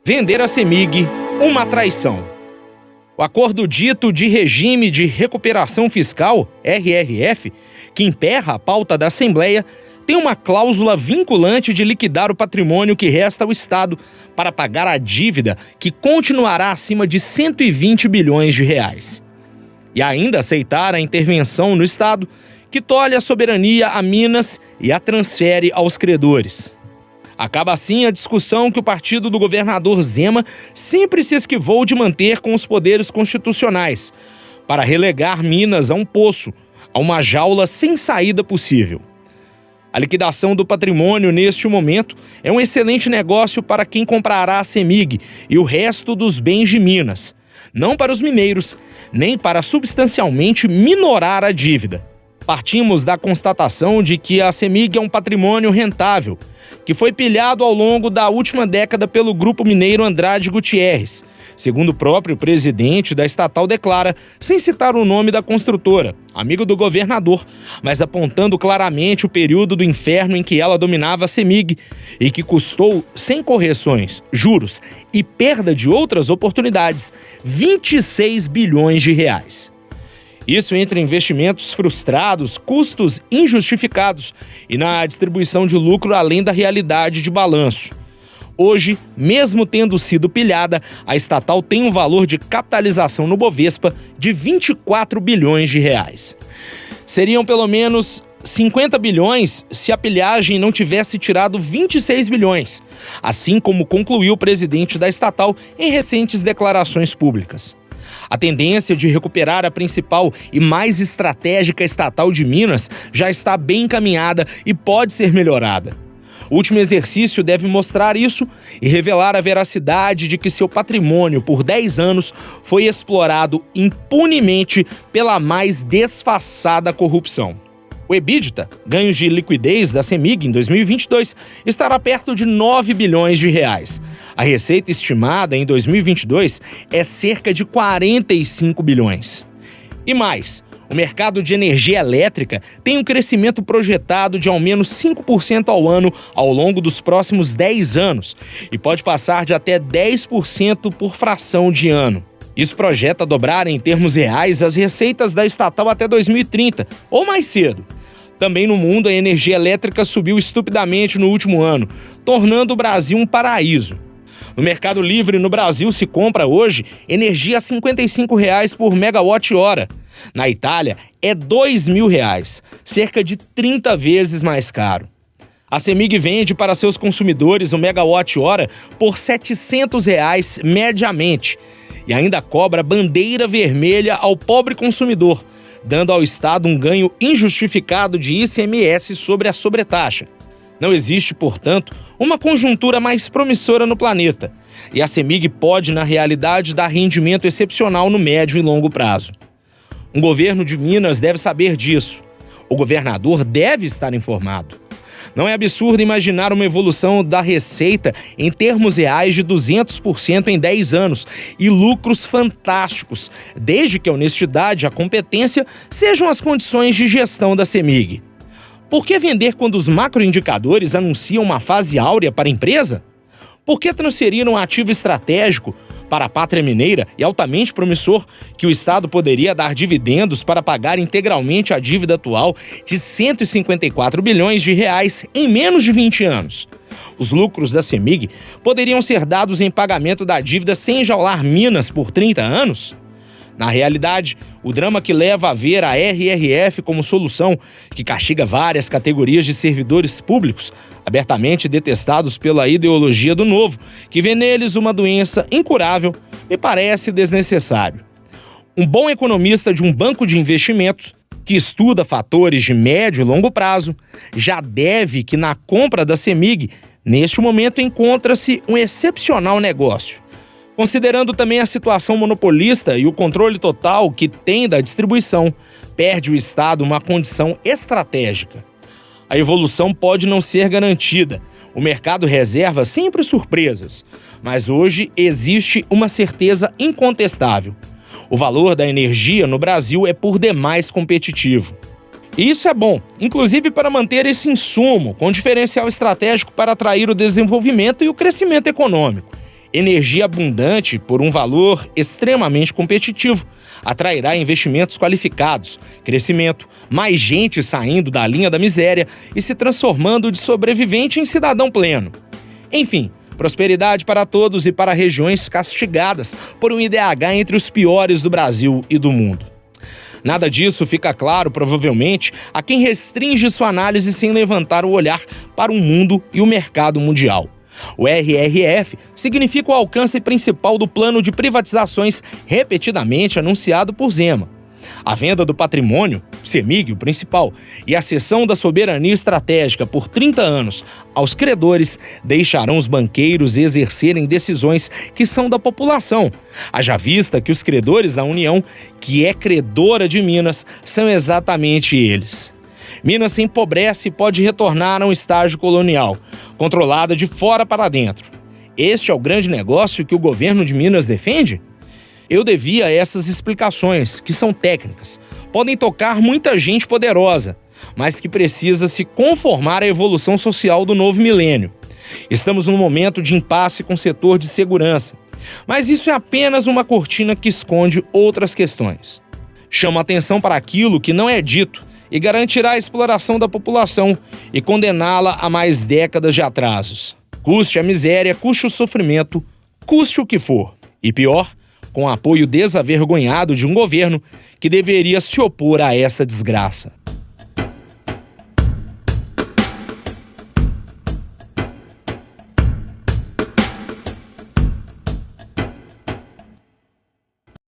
Vender a CEMIG, uma traição. O acordo dito de Regime de Recuperação Fiscal, RRF, que emperra a pauta da Assembleia, tem uma cláusula vinculante de liquidar o patrimônio que resta ao Estado para pagar a dívida que continuará acima de 120 bilhões de reais. E ainda aceitar a intervenção no Estado, que tolhe a soberania a Minas e a transfere aos credores. Acaba assim a discussão que o partido do governador Zema sempre se esquivou de manter com os poderes constitucionais, para relegar Minas a um poço, a uma jaula sem saída possível. A liquidação do patrimônio neste momento é um excelente negócio para quem comprará a CEMIG e o resto dos bens de Minas, não para os mineiros, nem para substancialmente minorar a dívida. Partimos da constatação de que a CEMIG é um patrimônio rentável, que foi pilhado ao longo da última década pelo grupo mineiro Andrade Gutierrez, segundo o próprio presidente da estatal declara, sem citar o nome da construtora, amigo do governador, mas apontando claramente o período do inferno em que ela dominava a CEMIG e que custou, sem correções, juros e perda de outras oportunidades, 26 bilhões de reais. Isso entre investimentos frustrados, custos injustificados e na distribuição de lucro além da realidade de balanço. Hoje, mesmo tendo sido pilhada, a estatal tem um valor de capitalização no Bovespa de 24 bilhões de reais. Seriam pelo menos 50 bilhões se a pilhagem não tivesse tirado 26 bilhões, assim como concluiu o presidente da estatal em recentes declarações públicas. A tendência de recuperar a principal e mais estratégica estatal de Minas já está bem encaminhada e pode ser melhorada. O último exercício deve mostrar isso e revelar a veracidade de que seu patrimônio por 10 anos foi explorado impunemente pela mais desfaçada corrupção. O EBITDA, ganhos de liquidez da CEMIG em 2022, estará perto de 9 bilhões de reais. A receita estimada em 2022 é cerca de 45 bilhões. E mais, o mercado de energia elétrica tem um crescimento projetado de ao menos 5% ao ano ao longo dos próximos 10 anos e pode passar de até 10% por fração de ano. Isso projeta dobrar em termos reais as receitas da estatal até 2030, ou mais cedo. Também no mundo, a energia elétrica subiu estupidamente no último ano, tornando o Brasil um paraíso. No Mercado Livre, no Brasil, se compra hoje energia a R$ 55 por megawatt-hora. Na Itália, é R$ 2.000, cerca de 30 vezes mais caro. A CEMIG vende para seus consumidores o megawatt-hora por R$ 700 mediamente e ainda cobra bandeira vermelha ao pobre consumidor, dando ao Estado um ganho injustificado de ICMS sobre a sobretaxa. Não existe, portanto, uma conjuntura mais promissora no planeta, e a CEMIG pode, na realidade, dar rendimento excepcional no médio e longo prazo. Um governo de Minas deve saber disso. O governador deve estar informado. Não é absurdo imaginar uma evolução da receita em termos reais de 200% em 10 anos e lucros fantásticos, desde que a honestidade e a competência sejam as condições de gestão da CEMIG. Por que vender quando os macroindicadores anunciam uma fase áurea para a empresa? Por que transferir um ativo estratégico para a pátria mineira e altamente promissor que o Estado poderia dar dividendos para pagar integralmente a dívida atual de 154 bilhões de reais em menos de 20 anos? Os lucros da CEMIG poderiam ser dados em pagamento da dívida sem enjaular Minas por 30 anos? Na realidade, o drama que leva a ver a RRF como solução, que castiga várias categorias de servidores públicos, abertamente detestados pela ideologia do novo, que vê neles uma doença incurável, me parece desnecessário. Um bom economista de um banco de investimentos, que estuda fatores de médio e longo prazo, já deve que na compra da CEMIG, neste momento encontra-se um excepcional negócio. Considerando também a situação monopolista e o controle total que tem da distribuição, perde o Estado uma condição estratégica. A evolução pode não ser garantida. O mercado reserva sempre surpresas, mas hoje existe uma certeza incontestável. O valor da energia no Brasil é por demais competitivo. E isso é bom, inclusive para manter esse insumo com diferencial estratégico para atrair o desenvolvimento e o crescimento econômico. Energia abundante por um valor extremamente competitivo atrairá investimentos qualificados, crescimento, mais gente saindo da linha da miséria e se transformando de sobrevivente em cidadão pleno. Enfim, prosperidade para todos e para regiões castigadas por um IDH entre os piores do Brasil e do mundo. Nada disso fica claro, provavelmente, a quem restringe sua análise sem levantar o olhar para o mundo e o mercado mundial. O RRF significa o alcance principal do plano de privatizações repetidamente anunciado por Zema. A venda do patrimônio, CEMIG, o principal, e a cessão da soberania estratégica por 30 anos aos credores deixarão os banqueiros exercerem decisões que são da população, haja vista que os credores da União, que é credora de Minas, são exatamente eles. Minas se empobrece e pode retornar a um estágio colonial, controlada de fora para dentro. Este é o grande negócio que o governo de Minas defende? Eu devia essas explicações, que são técnicas, podem tocar muita gente poderosa, mas que precisa se conformar à evolução social do novo milênio. Estamos num momento de impasse com o setor de segurança, mas isso é apenas uma cortina que esconde outras questões. Chama atenção para aquilo que não é dito e garantirá a exploração da população e condená-la a mais décadas de atrasos. Custe a miséria, custe o sofrimento, custe o que for. E pior, com o apoio desavergonhado de um governo que deveria se opor a essa desgraça.